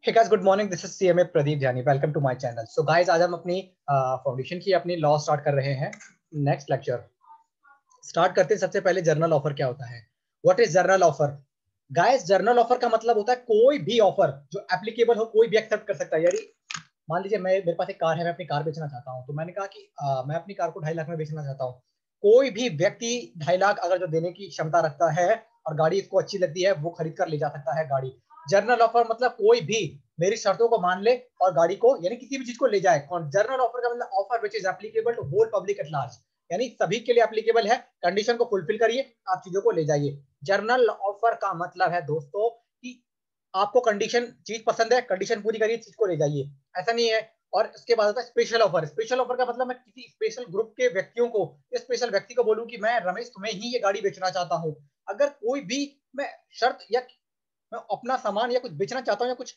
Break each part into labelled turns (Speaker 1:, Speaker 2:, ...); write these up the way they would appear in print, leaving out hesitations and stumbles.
Speaker 1: Hey guys, good morning. This is CMA Pradeep Jani. Welcome to my channel. So guys, आज हम अपनी foundation की अपनी law start कर रहे हैं. नेक्स्ट लेक्चर स्टार्ट करते हैं. सबसे पहले जर्नल ऑफर क्या होता है. What is journal offer? Guys, journal offer का मतलब होता है कोई भी ऑफर जो एप्लीकेबल हो, कोई भी एक्सेप्ट कर सकता है. यानी मान लीजिए मेरे पास एक कार है, मैं अपनी कार बेचना चाहता हूँ. तो मैंने कहा कि मैं अपनी कार को 2.5 लाख में बेचना चाहता हूँ. कोई भी व्यक्ति 2.5 लाख अगर जो देने की क्षमता रखता है और गाड़ी इसको अच्छी लगती है, वो खरीद कर ले जा सकता है गाड़ी. जर्नल ऑफर मतलब कोई भी मेरी शर्तों को मान ले और गाड़ी को यानी किसी भी चीज को ले जाए. जर्नल ऑफर का मतलब offer which is applicable to whole public at large, यानी सभी के लिए एप्लीकेबल है. कंडीशन को फुलफिल करिए, आप चीजों को ले जाइए. जर्नल ऑफर का मतलब है दोस्तों कि आपको कंडीशन चीज पसंद है, कंडीशन पूरी करिए, चीज को ले जाइए. ऐसा नहीं है. और इसके बाद होता है स्पेशल ऑफर. स्पेशल ऑफर का मतलब मैं किसी स्पेशल ग्रुप के व्यक्तियों को, स्पेशल व्यक्ति को बोलूं कि मैं रमेश तुम्हें ही ये गाड़ी बेचना चाहता हूं. अगर कोई भी मैं शर्त या मैं अपना सामान या कुछ बेचना चाहता हूँ या कुछ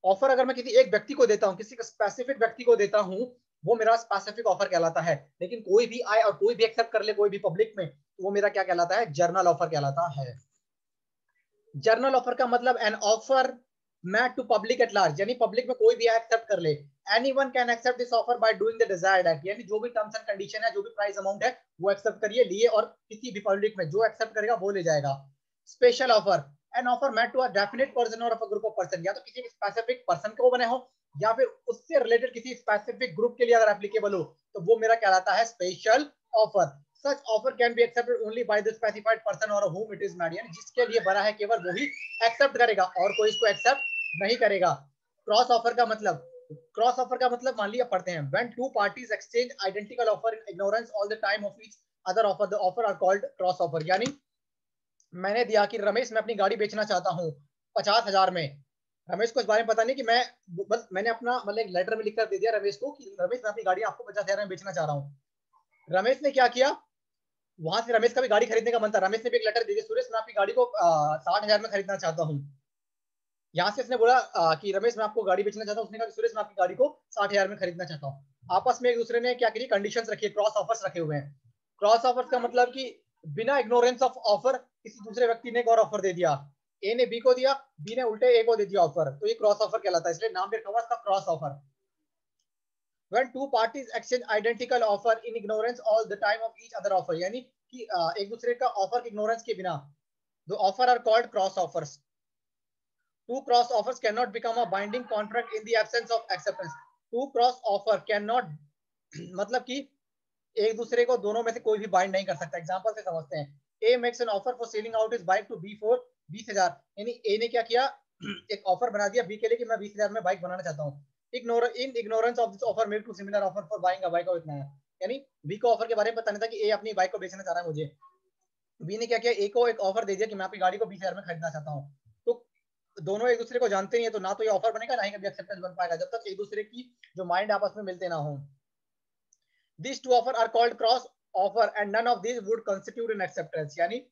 Speaker 1: ऑफर अगर मैं किसी एक व्यक्ति को देता हूँ, किसी स्पेसिफिक व्यक्ति को देता हूँ, वो मेरा स्पेसिफिक ऑफर कहलाता है. लेकिन कोई भी आए और कोई भी एक्सेप्ट कर ले कोई भी पब्लिक में, तो वो मेरा क्या कहलाता है? जर्नल ऑफर कहलाता है. जर्नल ऑफर का मतलब an offer made to public at large, यानी पब्लिक में कोई भी एक्सेप्ट कर ले. Anyone can accept this offer by doing the desired act, यानी जो भी टर्म्स एंड कंडीशन है, जो भी प्राइस अमाउंट है, वो एक्सेप्ट करिए, लिए, और किसी भी पब्लिक में जो एक्सेप्ट करेगा वो ले जाएगा. Special offer an offer made to a definite person और अ ग्रुप ऑफ पर्सन, या तो किसी स्पेसिफिक पर्सन को बने हो या फिर उससे रिलेटेड किसी स्पेसिफिक ग्रुप के लिए अगर एप्लीकेबल हो, तो वो मेरा कहलाता है special offer. Such offer can be accepted only by the specified person or whom it is made, यानी जिसके लिए बना है केवल वही एक्सेप्ट करेगा और कोई इसको एक्सेप्ट नहीं करेगा. क्रॉस ऑफर का मतलब, क्रॉस ऑफर का मतलब मान लिया पढ़ते हैं. When two parties exchange identical offer in ignorance all the time of each other offer, the offer are called cross offer. यानी मैंने दिया कि रमेश मैं अपनी गाड़ी बेचना चाहता हूँ 50,000 में. रमेश को इस बारे में पता नहीं कि मैं बस मैंने अपना मतलब एक लेटर में लिखकर दे दिया रमेश को कि रमेश मैं अपनी गाड़ी आपको 50,000 में बेचना चाह रहा हूँ. रमेश ने क्या किया, वहां से रमेश का भी गाड़ी खरीदने का मन था. रमेश ने भी एक लेटर दे दिया, सुरेश मैं आपकी गाड़ी को 60,000 में खरीदना चाहता हूँ. यहाँ से इसने बोला कि रमेश मैं आपको गाड़ी बेचना चाहता हूँ. उसने कहा सुरेश मैं आपकी गाड़ी को 60,000 में खरीदना चाहता हूँ. आपस में एक दूसरे ने क्या करी, कंडीशंस रखी, क्रॉस ऑफर्स रखे हुए हैं. क्रॉस ऑफर्स का मतलब कि बिना इग्नोरेंस ऑफ ऑफर किसी दूसरे व्यक्ति ने एक और ऑफर दे दिया. ए ने बी को दिया, बी ने उल्टे ए को दे दिया ऑफर, तो ये क्रॉस ऑफर कहलाता है. इसलिए नाम भी रखा हुआ इसका cross offer. When two parties exchange identical offer in ignorance all the time of each other offer, यानी कि एक दूसरे का ऑफर के इग्नोरेंस के बिना, the offer are called cross offers. Two cross offers cannot become a binding contract in the absence of acceptance. Two cross offer cannot मतलब कि एक दूसरे को दोनों में से कोई भी बाइंड नहीं कर सकता. एग्जांपल से समझते हैं. A makes an offer for selling out his bike to B for 20,000, यानी A ने क्या किया, एक ऑफर बना दिया B के लिए कि मैं 20,000 में बाइक बनाना चाहता हूँ. In ignorance of this offer made to similar offer for buying a bike और इतना है. यानी B को ऑफर के बारे में पता नहीं था कि A अपनी बाइक को बेचना चाह रहा है मुझे. B ने क्या किया, A को एक ऑफर दे दिया कि मैं आपकी गाड़ी को 20,000 में खरीदना चाहता हूँ. तो दोनों एक दूसरे को जानते नहीं है, तो ना तो ये ऑफर बनेगा ना ही कभी एक्सेप्टेंस बन पाएगा जब तक एक दूसरे की जो माइंड आपस में मिलते ना हो. These two offers are called cross offer and none of these would constitute an acceptance. यानी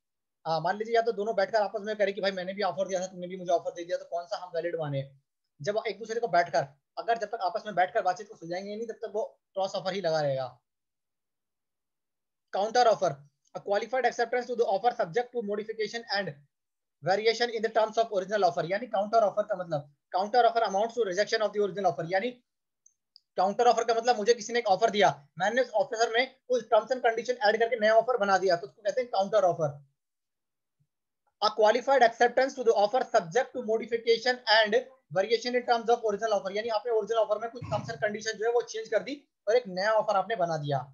Speaker 1: मान लीजिए या तो दोनों बैठकर आपस में करें कि भाई मैंने भी ऑफर दिया था, तुमने भी मुझे ऑफर दे दिया, तो कौन सा हम वैलिड माने. जब एक दूसरे को बैठकर, अगर जब तक आपस में बैठकर बातचीत को सुलझाएंगे नहीं, तब तक वो क्रॉस ऑफर ही लगा रहेगा. Counter offer, a qualified acceptance to the offer subject to modification and variation in the terms of original offer. यानी काउंटर ऑफर का मतलब, counter offer amounts to rejection of the original offer. यानी counter offer का मतलब मुझे किसी ने एक ऑफर दिया, मैंने उस ऑफर में कुछ टर्म्स एंड कंडीशन ऐड करके नया ऑफर बना दिया, तो उसको कहते हैं counter offer. A qualified acceptance to the offer subject to modification and variation in terms of original offer. यानी आपने ओरिजिनल ऑफर में कुछ टर्म्स एंड कंडीशन जो है वो चेंज कर दी और एक नया ऑफर आपने बना दिया.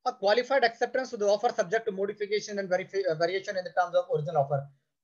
Speaker 1: A qualified acceptance to the offer subject to modification and variation in the terms of original offer.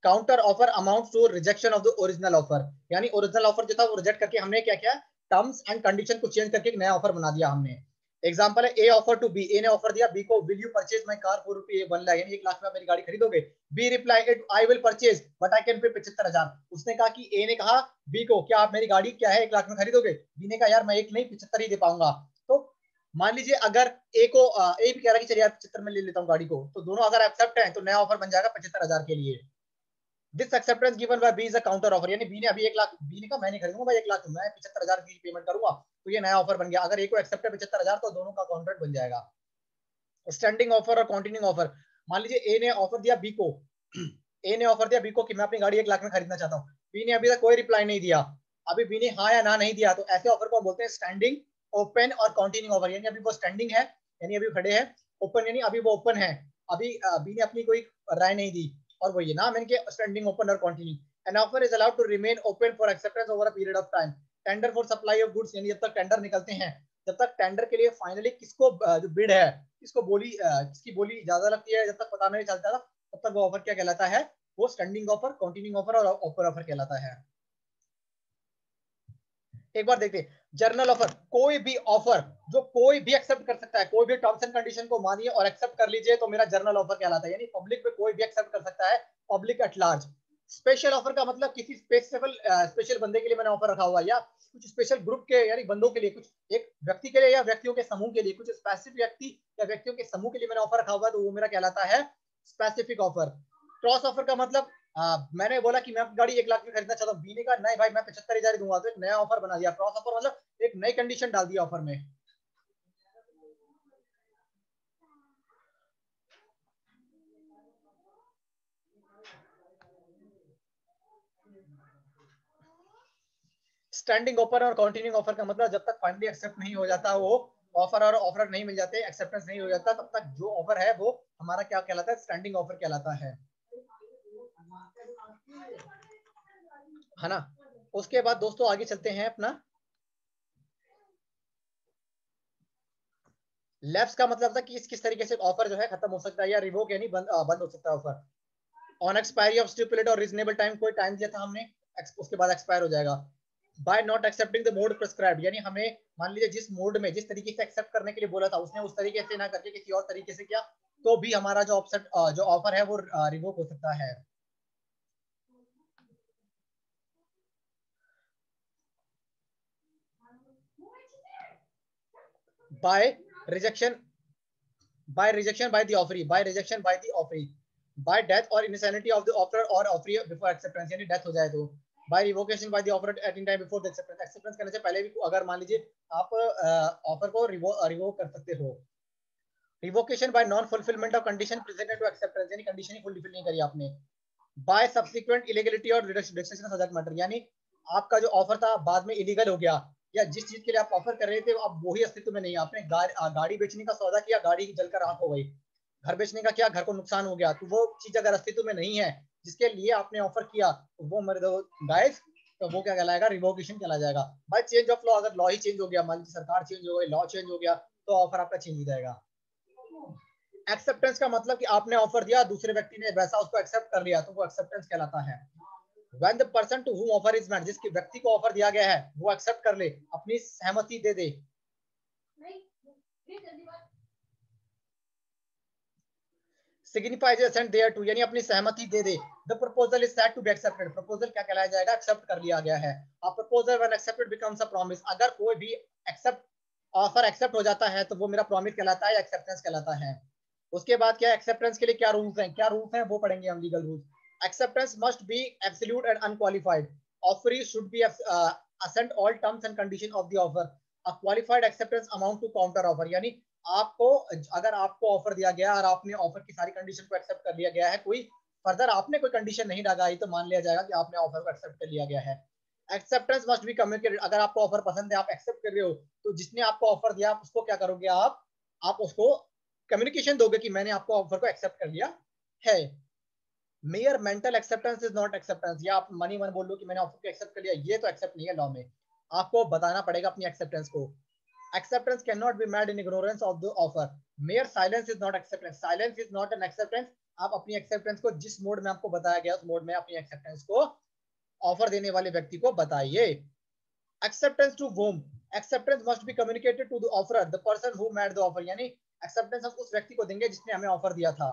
Speaker 1: Counter offer amounts to rejection of the original offer. यानी ओरिजिनल ऑफर जो था वो रिजेक्ट करके हमने क्या किया, टर्म्स एंड कंडीशन को change करके एक नया ऑफर बना दिया हमने. एग्जांपल है, A offer to B, A ने ऑफर दिया बी को, will you purchase my car for ₹1 lakh, यानी 1 लाख में आप मेरी गाड़ी खरीदोगे. B replied I will purchase but I can pay 75,000. उसने कहा कि ए ने कहा बी को, क्या आप मेरी गाड़ी क्या है 1 लाख में खरीदोगे. बी ने कहा यार मैं 1 नहीं 75 ही दे पाऊंगा. तो मान लीजिए अगर ए को ए भी कह रहा है कि चलिए यार 75 में ले लेता हूँ गाड़ी को, तो दोनों अगर एक्सेप्ट हैं तो नया ऑफर बन जाएगा 75,000 के लिए. This acceptance given by B is a counter offer, यानी बी ने अभी 1 लाख, बी ने कहा मैं नहीं खरीदूंगा भाई 1 लाख, मैं 75,000 की पेमेंट करूंगा, तो ये नया ऑफर बन गया। अगर ए को एक्सेप्ट है 75,000 तो दोनों का कॉन्ट्रैक्ट बन जाएगा। स्टैंडिंग ऑफर और कंटिन्यूइंग ऑफर, मान लीजिए ए ने ऑफर दिया बी को, ए ने ऑफर दिया बी को कि मैं अपनी गाड़ी 1 लाख में खरीदना चाहता हूँ, बी ने अभी तक कोई रिप्लाई नहीं दिया, अभी बी ने हाँ या ना नहीं दिया, तो ऐसे ऑफर को हम बोलते हैं स्टैंडिंग, ओपन और कंटिन्यूइंग ऑफर, यानी अभी वो स्टैंडिंग है, यानी अभी खड़े हैं, ओपन यानी अभी वो ओपन है, अभी बी ने अपनी कोई राय नहीं दी, और वो ये नाम इनके स्टैंडिंग, ओपन और continue. An offer is allowed to remain open for acceptance over a period of time. Tender for supply of goods, यानी जब तक टेंडर निकलते हैं, जब तक टेंडर के लिए फाइनली किसको जो बिड है, किसको बोली किसकी बोली ज्यादा लगती है, जब तक पता नहीं चलता तब तक वो ऑफर क्या कहलाता है, वो स्टैंडिंग ऑफर, कंटिन्यूइंग ऑफर और ओपन ऑफर कहलाता है। एक बार देखते हैं जर्नल ऑफर, कोई भी ऑफर जो कोई भी एक्सेप्ट कर सकता है, कोई भी टर्म्स एंड कंडीशन को मानिए और एक्सेप्ट कर लीजिए तो मेरा जर्नल ऑफर कहलाता है, यानी पब्लिक में कोई भी एक्सेप्ट कर सकता है, public at large. Special offer का मतलब किसी स्पेशल बंदे के लिए मैंने ऑफर रखा हुआ, या कुछ स्पेशल ग्रुप के यानी बंदों के लिए, कुछ एक व्यक्ति के लिए या व्यक्तियों के समूह के लिए, कुछ स्पेसिफिक व्यक्ति या व्यक्तियों के समूह के लिए मैंने ऑफर रखा हुआ है, तो वो मेरा कहलाता है स्पेसिफिक ऑफर। क्रॉस ऑफर का मतलब मैंने बोला कि मैं गाड़ी 1 लाख में खरीदना चाहता हूँ, बी ने कहा नहीं भाई मैं 75,000 दूंगा, तो एक नया ऑफर बना दिया। क्रॉस ऑफर मतलब एक नई कंडीशन डाल दिया ऑफर में। स्टैंडिंग ऑफर और कंटिन्यूइंग ऑफर का मतलब जब तक फाइनली एक्सेप्ट नहीं हो जाता वो ऑफर, और ऑफर नहीं मिल जाते, एक्सेप्टेंस नहीं हो जाता, तब तक जो ऑफर है वो हमारा क्या कहलाता है, स्टैंडिंग ऑफर कहलाता है ना। उसके बाद दोस्तों आगे चलते हैं अपना, लैप्स का मतलब था कि किस तरीके से ऑफर जो है खत्म हो सकता है या रिवोक यानी बंद हो सकता है offer. On expiry of stipulate और रीजनेबल टाइम, कोई टाइम दिया था हमने, उसके बाद एक्सपायर हो जाएगा। By not accepting the mode prescribed, यानी हमें मान लीजिए जिस मोड में जिस तरीके से एक्सेप्ट करने के लिए बोला था उसने उस तरीके से ना करके किसी और तरीके से किया, तो भी हमारा जो ऑफसेट जो ऑफर है वो रिवोक हो सकता है। By rejection, by rejection by the offeree, by rejection by the offeree, by death और इनसैनिटी ऑफ द ऑफर और ऑफरी बिफोर एक्सेप्टेंस, यानी डेथ हो जाए तो। By revocation by the offer at in time before the acceptance, acceptance करने से पहले भी अगर मान लीजिए आप ऑफर को रिवोक कर सकते हो। Revocation by non fulfilment of condition presented to acceptance, यानी कंडीशन ही फुलफिल नहीं करी आपने। बाय सब्सिक्वेंट इलीगलिटी और रिस्ट्रिक्शन ऑफ सब्जेक्ट मैटर, यानी आपका जो ऑफर था बाद में इलीगल हो गया, या जिस चीज के लिए आप ऑफर कर रहे थे अब वही अस्तित्व में नहीं है, आपने गाड़ी बेचने का सौदा किया, गाड़ी जलकर राख हो गई, घर बेचने का क्या, घर को नुकसान हो गया, तो वो चीज अगर अस्तित्व में नहीं है जिसके लिए आपने ऑफर किया, तो वो मेरे दो गाइस, तो वो क्या कहलाएगा, रिवोकेशन कहला जाएगा। बाय चेंज ऑफ लॉ, अगर लॉ ही चेंज हो गया, मान लीजिए सरकार चेंज हो गई, लॉ चेंज हो गया, तो ऑफर आपका चेंज हो जाएगा। एक्सेप्टेंस का मतलब कि आपने ऑफर दिया, दूसरे व्यक्ति ने वैसा उसको एक्सेप्ट कर लिया, तो वो एक्सेप्टेंस कहलाता है। When the person to whom offer is made, जिसके व्यक्ति को ऑफर दिया गया है वो एक्सेप्ट कर ले, अपनी सहमति दे दे, signifies assent thereto, यानी अपनी सहमति दे दे। The proposal is said to be accepted, proposal क्या कहलाया जाएगा, एक्सेप्ट कर लिया गया है। A proposal when accepted becomes a promise, अगर कोई भी एक्सेप्ट ऑफर एक्सेप्ट हो जाता है तो वो मेरा प्रॉमिस कहलाता है या एक्सेप्टेंस कहलाता है। उसके बाद क्या एक्सेप्टेंस के लिए क्या रूल्स हैं, क्या रूल्स हैं वो पढ़ेंगे हम, legal rules. Acceptance must be absolute and unqualified, offeree should be assent all terms and condition of the offer, a qualified acceptance amount to counter offer, यानी आपको अगर आपको ऑफर दिया गया और आपने ऑफर की सारी कंडीशन को एक्सेप्ट कर लिया गया है, कोई फर्दर आपने कोई कंडीशन नहीं लगाई, तो मान लिया जाएगा कि आपने ऑफर को एक्सेप्ट कर लिया गया है। एक्सेप्टेंस मस्ट बी कम्युनिकेटेड, अगर आपको ऑफर पसंद है आप एक्सेप्ट कर रहे हो, तो जिसने आपको ऑफर दिया उसको क्या करोगे आप उसको कम्युनिकेशन दोगे कि मैंने आपको ऑफर को एक्सेप्ट कर लिया है। Mayor mental acceptance is not acceptance, या आप मनी मन बोल लो कि मैंने ऑफर को एक्सेप्ट कर लिया, ये तो एक्सेप्ट नहीं है लॉ में, आपको बताना पड़ेगा अपनी एक्सेप्टेंस को। acceptance cannot be made in ignorance of the offer, mere silence is not acceptance, silence is not an acceptance। आप अपनी एक्सेप्टेंस को जिस मोड में आपको बताया गया उस मोड में अपनी एक्सेप्टेंस को ऑफर देने वाले व्यक्ति को बताइए। Acceptance to whom, acceptance must be communicated to the offerer, the person who made the offer, यानी एक्सेप्टेंस हम उस व्यक्ति को देंगे जिसने हमें ऑफर दिया था।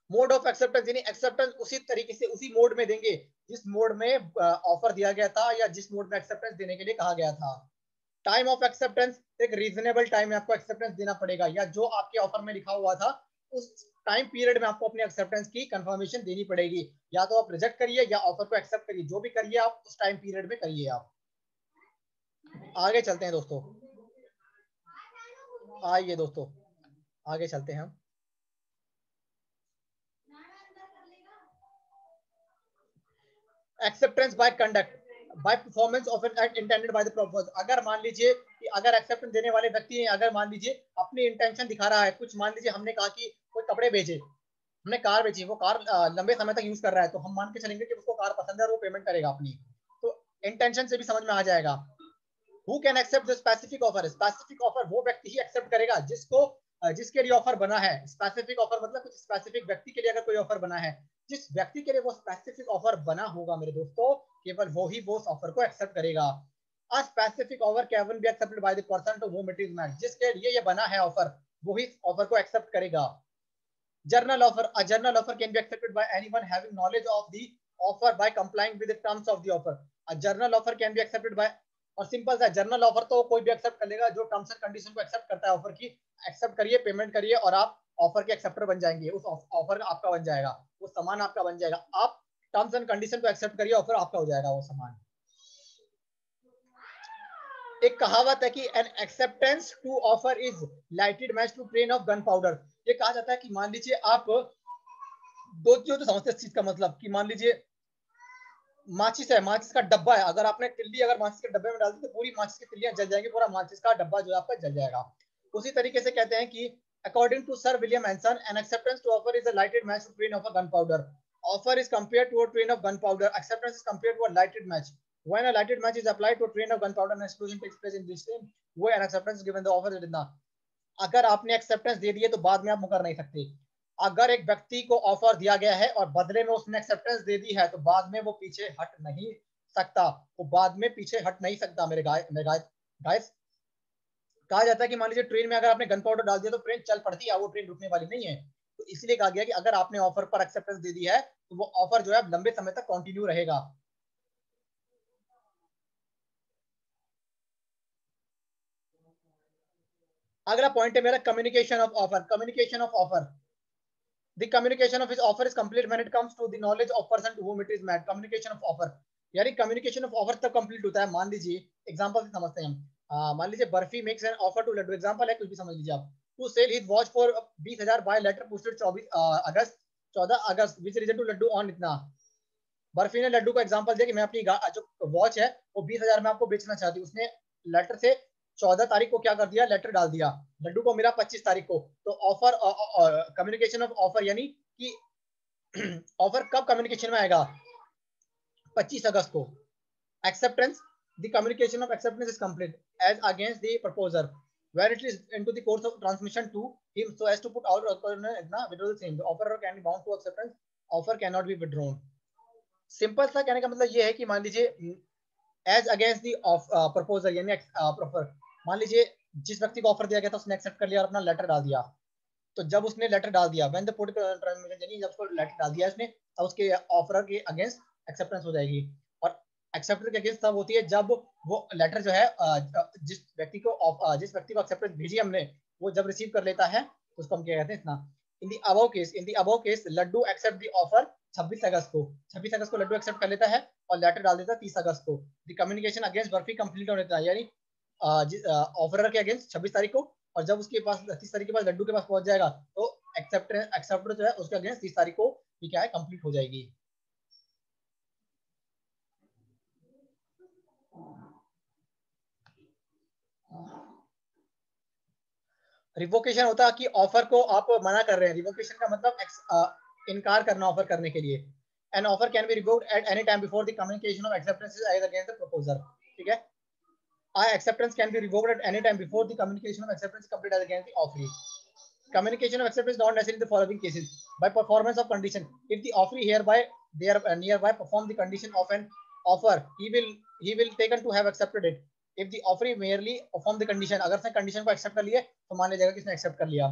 Speaker 1: मोड ऑफ एक्सेप्टेंस, यानी एक्सेप्टेंस उसी तरीके से उसी मोड में देंगे जिस मोड में ऑफर दिया गया था या जिस मोड में एक्सेप्टेंस देने के लिए कहा गया था। टाइम ऑफ एक्सेप्टेंस, एक रीजनेबल टाइम में आपको एक्सेप्टेंस देना पड़ेगा, या जो आपके ऑफर में लिखा हुआ था उस टाइम पीरियड में आपको अपनी एक्सेप्टेंस की कंफर्मेशन देनी पड़ेगी। या तो आप रिजेक्ट करिए या ऑफर को एक्सेप्ट करिए, जो भी करिए आप उस टाइम पीरियड में करिए। आप आगे चलते हैं दोस्तों, आइए दोस्तों आगे चलते हैं हम। Acceptance by conduct bye performance of an act intended by the proposer. अगर मान लीजिए कि अगर एक्सेप्टेंस देने वाले व्यक्ति हैं, अगर मान लीजिए अपनी इंटेंशन दिखा रहा है कुछ, मान लीजिए हमने कहा कि कोई कपड़े बेचे, हमने कार बेची, वो कार लंबे समय तक यूज कर रहा है, तो हम मान के चलेंगे कि उसको कार पसंद है और वो पेमेंट करेगा अपनी, तो इंटेंशन से भी समझ में आ जाएगा। Who can accept the specific offer? Specific offer वो व्यक्ति ही एक्सेप्ट करेगा जिसको जिसके लिए ऑफर बना है। स्पेसिफिक ऑफर मतलब कुछ स्पेसिफिक व्यक्ति के लिए अगर कोई ऑफर बना है, जिस व्यक्ति के लिए वो स्पेसिफिक ऑफर बना होगा मेरे दोस्तों, केवल वो ही वो ऑफर को एक्सेप्ट करेगा। A specific offer can be accepted by the person to whom it is meant। जिसके लिए ये बना है ऑफर, वो ही ऑफर को एक्सेप्ट करेगा। Journal offer, a journal offer can be accepted by anyone having knowledge of the offer by complying with the terms of the offer। A journal offer can be accepted by, और simple सा journal offer तो कोई भी accept कर लेगा जो terms and condition को accept करता है ऑफर की। एक्सेप्ट करिए, पेमेंट करिए और आप ऑफर के एक्सेप्टर बन जाएंगे, उस ऑफर आपका बन जाएगा, वो सामान आपका बन जाएगा। आप टर्म्स एंड कंडीशन को एक्सेप्ट करिए, ऑफर आपका हो जाएगा वो सामान। एक कहावत है कि an acceptance to offer is lighted match to train of gunpowder. ये कहा जाता है कि मान लीजिए आप दो चीजों तो समझते हैं इस चीज का मतलब, कि मान लीजिए माचिस है, माचिस का डब्बा है, अगर आपने तिल्ली अगर माचिस के डब्बे में डाल दी तो पूरी माचिस की तिल्लियां जल जाएंगी, पूरा माचिस का डब्बा जो है आपका जल जाएगा। उसी तरीके से कहते हैं कि according to sir William Anson, an acceptance to offer is a lighted match to train of a gunpowder. Offer is compared to a train of gunpowder, acceptance is compared to a lighted match. When a lighted match is applied to a train of gunpowder and explosion takes place in this time, वो an acceptance given the offer is not। अगर आपने acceptance दे दी है तो बाद में आप मुकर नहीं सकते। अगर एक व्यक्ति को ऑफर दिया गया है और बदले में उसने एक्सेप्टेंस दे दी है तो बाद में वो पीछे हट नहीं सकता, वो बाद में पीछे हट नहीं सकता मेरे गाइस। कहा जाता है कि मान लीजिए ट्रेन में अगर आपने गन पाउडर डाल दिया तो ट्रेन चल पड़ती है, वो ट्रेन रुकने वाली नहीं है। तो इसलिए कहा गया कि अगर आपने ऑफर पर एक्सेप्टेंस दे दी है तो वो ऑफर जो है लंबे समय तक कंटिन्यू रहेगा। अगला पॉइंट है मेरा communication of offer. Communication of offer, the communication of his offer is complete when it comes to the knowledge of person to whom it is made। communication of offer यानी communication of offer तब complete होता है। मान लीजिए example से समझते हैं हम, मान लीजिए Barfi makes an offer to Laddu, example है कुछ भी समझ लीजिए आप, to sell his watch for 20,000 by letter posted 14 August which reaches to Laddu on इतना। बर्फी ने लड्डू को एग्जांपल दिया कि मैं अपनी जो वॉच है वो 20,000 में आपको बेचना चाहती हूँ। उसने लेटर से 14 तारीख को क्या कर दिया, लेटर डाल दिया, लड्डू को मिला 25 तारीख को। तो ऑफर कम्युनिकेशन ऑफ ऑफर यानी कि ऑफर कब कम्युनिकेशन में आएगा, 25 अगस्त को। Acceptance, the communication of acceptance is complete as against the proposer where it is into the course of transmission to him so as to put out withdraw the same। the offer can be bound to acceptance, offer cannot be withdrawn। Simple सा कहने का मतलब ये है कि मान लीजिए as against the proposal यानी प्रॉपर, मान लीजिए जिस व्यक्ति को ऑफर दिया गया था उसने एक्सेप्ट कर लिया और अपना लेटर डाल दिया, तो जब उसने लेटर डाल दिया व्हेन द पुट यानी जब उसको लेटर डाल दिया उसने, अब उसके ऑफर के अगेंस्ट एक्सेप्टेंस हो जाएगी। और एक्सेप्टेंस के अगेंस्ट तब होती है जब वो लेटर जो है जिस व्यक्ति को एक्सेप्टेंस भेजी हमने वो जब रिसीव कर लेता है तो उसको हम क्या कहते हैं इतना। In the above case Laddu accept the offer 26 अगस्त को लड्डू एक्सेप्ट कर लेता है और लेटर डाल देता है 30 अगस्त को। The communication against barfi complete हो जाता है, यानी ऑफरर के अगेंस्ट 26 तारीख को, और जब उसके पास 30 तारीख के बाद लड्डू के पास पहुंच जाएगा तो एक्सेप्टर जो है उसके अगेंस्ट 30 तारीख को ये क्या है कंप्लीट हो जाएगी। रिवोकेशन होता है कि ऑफर को आप मना कर रहे हैं, रिवोकेशन का मतलब इनकार करना ऑफर करने के लिए। An offer can be revoked at any time before the communication of acceptance is against the proposer. ठीक है, acceptance can be revoked at any time before the communication of acceptance is completed against the offeree। Communication of acceptance is not necessary in the following cases: by performance of condition, if the offeree hereby nearby perform the condition of an offer, he will taken to have accepted it। if the offeree merely perform the condition, अगर उसने condition को accept कर लिया तो मान लीजिएगा कि उसने accept कर लिया।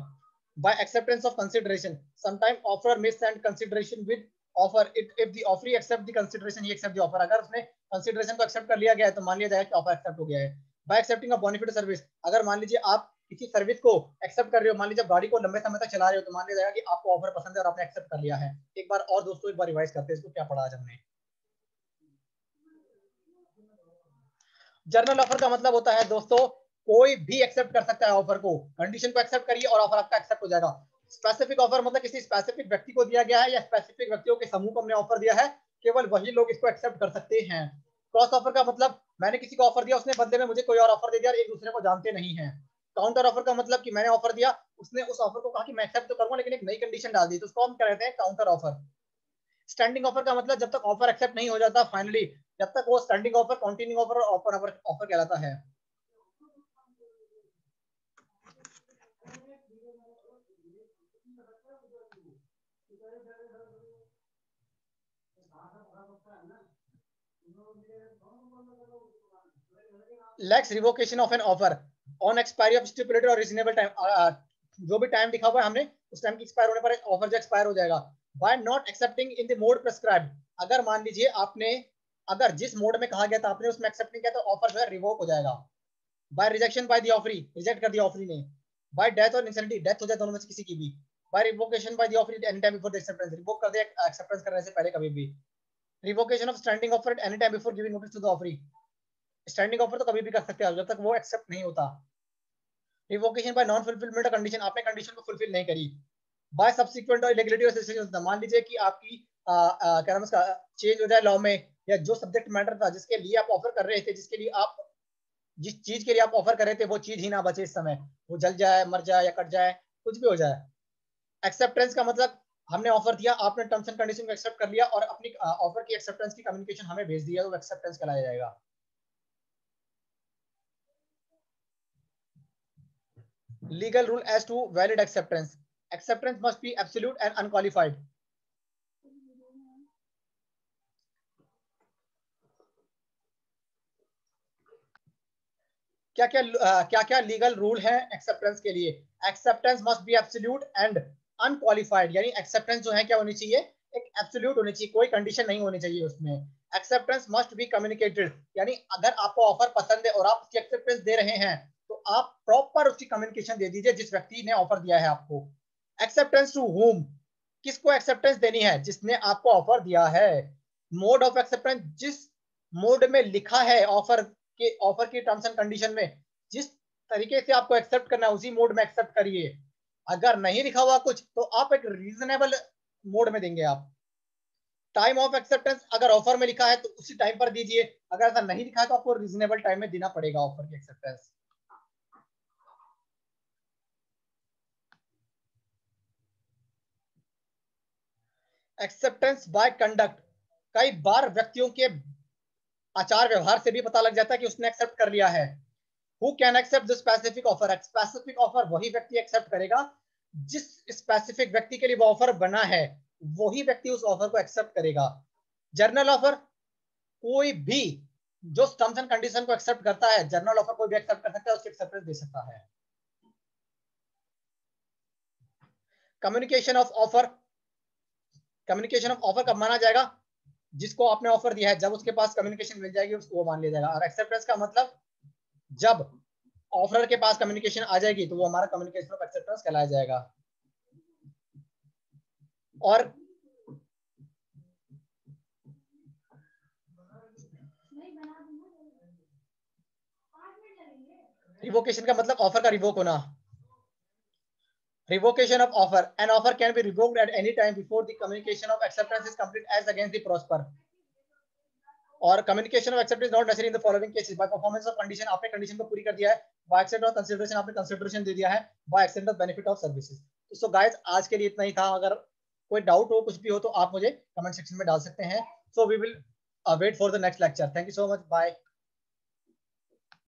Speaker 1: by acceptance of consideration, sometime offerer may send consideration with offer it if the offeree accept the consideration, he accept the offer। अगर उसने कंसिडरेशन को एक्सेप्ट कर लिया गया है तो मान लिया जाएगा कि ऑफर एक्सेप्ट हो गया है। Bye accepting a benefit service, अगर मान लीजिए आप किसी सर्विस को एक्सेप्ट कर रहे हो, मान लीजिए गाड़ी को लंबे समय तक चला रहे हो, तो मान लिया जाएगा कि आपको ऑफर पसंद है और आपने एक्सेप्ट कर लिया है। एक बार और दोस्तों एक बार रिवाइज करते हैं इसको, क्या पढ़ा आज हमने। जर्नल ऑफर का मतलब होता है दोस्तों कोई भी एक्सेप्ट कर सकता है ऑफर को, कंडीशन को एक्सेप्ट करिए और ऑफर आपका एक्सेप्ट हो जाएगा। स्पेसिफिक ऑफर मतलब किसी स्पेसिफिक व्यक्ति को दिया गया है या स्पेसिफिक व्यक्तियों के समूह को हमने ऑफर दिया है, केवल वही लोग इसको एक्सेप्ट कर सकते हैं। क्रॉस ऑफर का मतलब मैंने किसी को ऑफर दिया, उसने बदले में मुझे कोई और ऑफर दे दिया और एक दूसरे को जानते नहीं है। काउंटर ऑफर का मतलब कि मैंने ऑफर दिया, उसने उस ऑफर को कहा कि मैं एक्सेप्ट तो करूंगा लेकिन एक नई कंडीशन डाल दी, तो उसको हम कहते हैं काउंटर ऑफर। स्टैंडिंग ऑफर का मतलब जब तक ऑफर एक्सेप्ट नहीं हो जाता फाइनली, जब तक वो स्टैंडिंग ऑफर, कंटिन्यू ऑफर और ऑफर ऑफर कहलाता है। Lakhs revocation of an offer on expiry of stipulated और रीजनेबल टाइम, जो भी टाइम लिखा हुआ है हमने उस टाइम की एक्सपायर होने पर ऑफर जो एक्सपायर हो जाएगा। By not accepting in the mode prescribed, अगर मान लीजिए आपने, अगर जिस मोड में कहा गया था आपने उसमें एक्सेप्ट नहीं किया तो ऑफर जो है रिवोक हो जाएगा। By rejection by the offeree, reject कर दिया ऑफरी ने। बाय डेथ और इंसेंटिव, डेथ हो जाए दोनों में से किसी की भी। By revocation by the offeree any time before the acceptance, revoke कर दिया एक्सेप्टेंस करने से पहले कभी भी। Revocation of standing offer any time before giving notice to the offeree, standing offer तो कभी भी कर सकते हैं जब तक वो एक्सेप्ट नहीं होता। Revocation by non fulfilment of condition, आपने कंडीशन को फुलफिल नहीं करी। बाय सब्सिक्वेंट और इरेगुलरिटी ऑफ सिचुएशन, मान लीजिए कि आपकी क्या नाम है चेंज हो जाए लॉ में, या जो सब्जेक्ट मैटर था जिसके लिए आप ऑफर कर रहे थे, जिसके लिए आप, जिस चीज के लिए आप ऑफर कर रहे थे वो चीज ही ना बचे इस समय, वो जल जाए, मर जाए या कट जाए, कुछ भी हो जाए। एक्सेप्टेंस का मतलब हमने ऑफर दिया, आपने टर्म्स एंड कंडीशन को एक्सेप्ट कर लिया और अपनी ऑफर की एक्सेप्टेंस की कम्युनिकेशन हमें भेज दिया, तो एक्सेप्टेंस कहलाया जाएगा। Legal rule as to valid acceptance. Acceptance must be absolute and unqualified. क्या क्या लीगल रूल है एक्सेप्टेंस के लिए। Acceptance must be absolute and unqualified, यानी एक्सेप्टेंस जो है क्या होनी चाहिए, एक एब्सोल्यूट होनी चाहिए, कोई कंडीशन नहीं होनी चाहिए उसमें। एक्सेप्टेंस मस्ट बी कम्युनिकेटेड, यानी अगर आपको ऑफर पसंद है और आप उसकी एक्सेप्टेंस दे रहे हैं तो आप प्रॉपर उसकी कम्युनिकेशन दे दीजिए जिस व्यक्ति ने ऑफर दिया है आपको। एक्सेप्टेंस टू होम, किसको एक्सेप्टेंस देनी है, जिसने आपको ऑफर दिया है। मोड ऑफ एक्सेप्टेंस, जिस मोड में लिखा है ऑफर की टर्म्स एंड कंडीशन में जिस तरीके से आपको एक्सेप्ट करना है उसी मोड में एक्सेप्ट करिए। अगर नहीं लिखा हुआ कुछ तो आप एक रीजनेबल मोड में देंगे आप। टाइम ऑफ एक्सेप्टेंस, अगर ऑफर में लिखा है तो उसी टाइम पर दीजिए, अगर ऐसा नहीं लिखा है तो आपको रीजनेबल टाइम में देना पड़ेगा ऑफर की एक्सेप्टेंस। एक्सेप्टेंस बाय कंडक्ट, कई बार व्यक्तियों के आचार व्यवहार से भी पता लग जाता है कि उसने एक्सेप्ट कर लिया है। Who can accept the specific offer? Specific offer वही व्यक्ति एक्सेप्ट करेगा जिस स्पेसिफिक व्यक्ति के लिए वो ऑफर बना है, वही व्यक्ति उस ऑफर को एक्सेप्ट करेगा। जर्नल ऑफर, कोई भी जो टर्म्स एंड कंडीशन को एक्सेप्ट करता है, जर्नल ऑफर कोई भी एक्सेप्ट कर सकता है, उसकी एक्सेप्टेंस दे सकता है। Communication of offer, communication of offer कब माना जाएगा, जिसको आपने ऑफर दिया है जब उसके पास कम्युनिकेशन मिल जाएगी उसको वो मान लिया जाएगा। और एक्सेप्टेंस का मतलब जब ऑफर के पास कम्युनिकेशन आ जाएगी तो वो हमारा कम्युनिकेशन ऑफ एक्सेप्टेंस कहलाया जाएगा। और रिवोकेशन का मतलब ऑफर का रिवोक होना। Revocation of offer, an offer can be revoked at any time before the communication of acceptance is complete as against the prosper. और communication of acceptance not necessary in the following cases: by performance of condition, आपने condition को पूरी कर दिया है, by accept of consideration, आपने consideration दे दिया है, by accept of benefit of services। तो सो गाइस आज के लिए इतना ही था, अगर कोई डाउट हो कुछ भी हो तो आप मुझे कमेंट सेक्शन में डाल सकते हैं। So we will wait for the next lecture. Thank you so much, bye.